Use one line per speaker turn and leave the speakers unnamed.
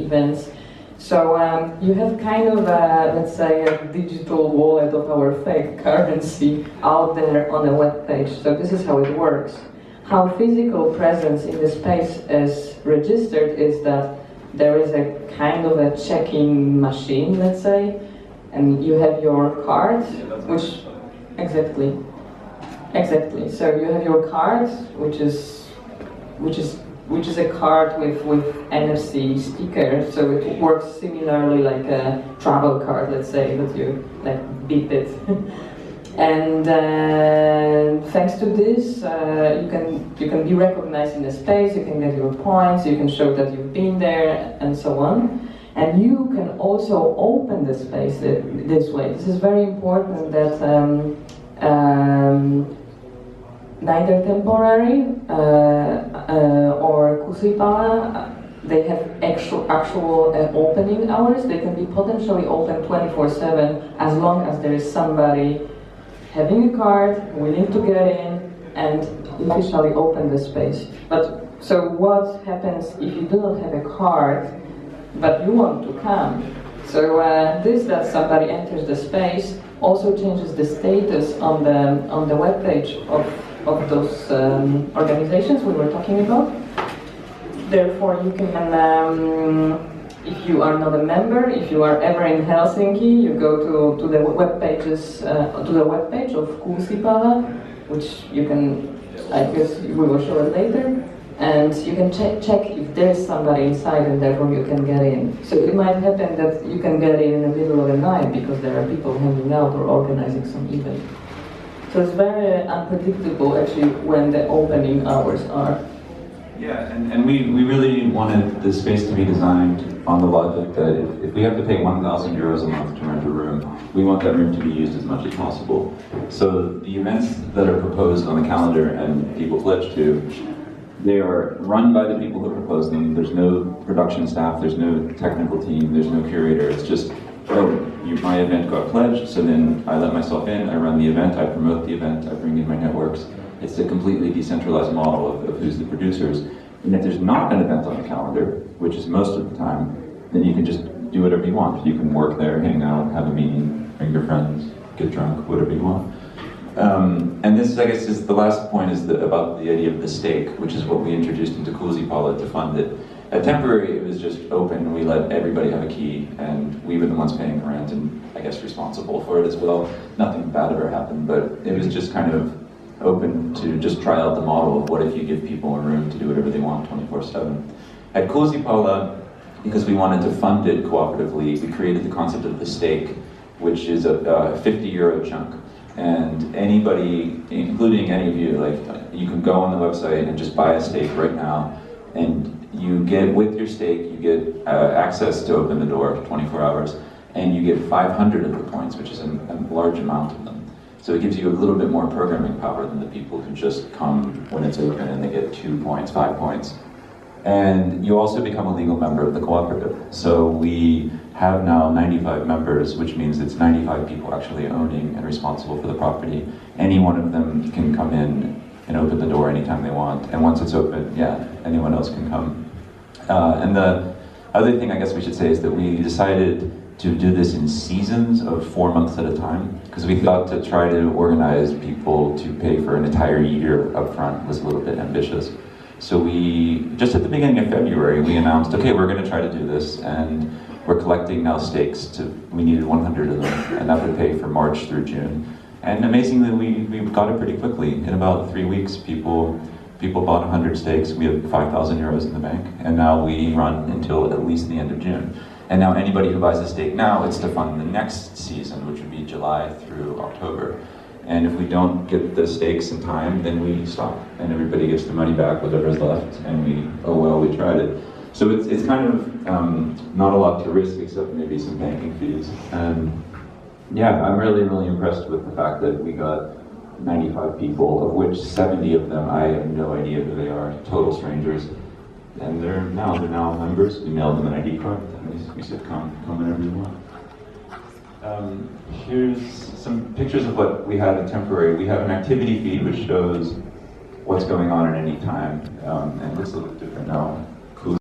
events. So you have kind of let's say, a digital wallet of our fake currency out there on a web page. So this is how it works. How physical presence in the space is registered is that there is a kind of a check-in machine, let's say, and you have your card, which exactly. So you have your card, which is a card with NFC sticker. So it works similarly like a travel card, let's say, that you like beep it. And thanks to this, you can be recognized in the space. You can get your points. You can show that you've been there, and so on. And you can also open the space this way. This is very important that neither temporary or kusipala, they have actual opening hours. They can be potentially open 24/7 as long as there is somebody having a card, willing to get in, and officially open the space. But so what happens if you do not have a card, but you want to come? So this that somebody enters the space also changes the status on the web page of those organizations we were talking about. Therefore, you can, if you are not a member, if you are ever in Helsinki, you go to the web pages, to the web page of Kuusipala, which you can, I guess we will show it later, and you can check if there's somebody inside, and therefore you can get in. So it might happen that you can get in the middle of the night because there are people hanging out or organizing some event. So it's very unpredictable actually when the opening hours are.
Yeah, and we really wanted the space to be designed on the logic that if we have to pay 1,000 euros a month to rent a room, we want that room to be used as much as possible. So the events that are proposed on the calendar and people pledge to, they are run by the people who propose them. There's no production staff, there's no technical team, there's no curator. It's just, oh, my event got pledged, so then I let myself in, I run the event, I promote the event, I bring in my networks. It's a completely decentralized model of who's the producers. And if there's not an event on the calendar, which is most of the time, then you can just do whatever you want. You can work there, hang out, have a meeting, bring your friends, get drunk, whatever you want. And this, I guess, is the last point is about the idea of the stake, which is what we introduced into Kuusipala to fund it. At Temporary, it was just open. We let everybody have a key, and we were the ones paying the rent and, I guess, responsible for it as well. Nothing bad ever happened, but it was just kind of open to just try out the model of what if you give people a room to do whatever they want 24/7. At Kuusipala, because we wanted to fund it cooperatively, we created the concept of the stake, which is a 50 euro chunk. And anybody, including any of you, like you can go on the website and just buy a stake right now, and you get, with your stake, you get access to open the door 24 hours, and you get 500 of the points, which is a large amount of them. So it gives you a little bit more programming power than the people who just come when it's open and they get 2 points, 5 points. And you also become a legal member of the cooperative. So we have now 95 members, which means it's 95 people actually owning and responsible for the property. Any one of them can come in and open the door anytime they want. And once it's open, yeah, anyone else can come. And the other thing I guess we should say is that we decided to do this in seasons of 4 months at a time, because we thought to try to organize people to pay for an entire year up front was a little bit ambitious. So we, just at the beginning of February, we announced, okay, we're going to try to do this, and we're collecting now stakes. We needed 100 of them, and that would pay for March through June. And amazingly, we got it pretty quickly. In about 3 weeks, people bought 100 stakes. We had 5,000 euros in the bank, and now we run until at least the end of June. And now anybody who buys a stake now, it's to fund the next season, which would be July through October. And if we don't get the stakes in time, then we stop, and everybody gets the money back, whatever's left, and oh well, we tried it. So it's kind of not a lot to risk, except maybe some banking fees. And yeah, I'm really, really impressed with the fact that we got 95 people, of which 70 of them, I have no idea who they are, total strangers. And they're now members. We mailed them an ID card, and we said, come whenever you want. Here's some pictures of what we had in Temporary. We have an activity feed which shows what's going on at any time, and it looks a little bit different now.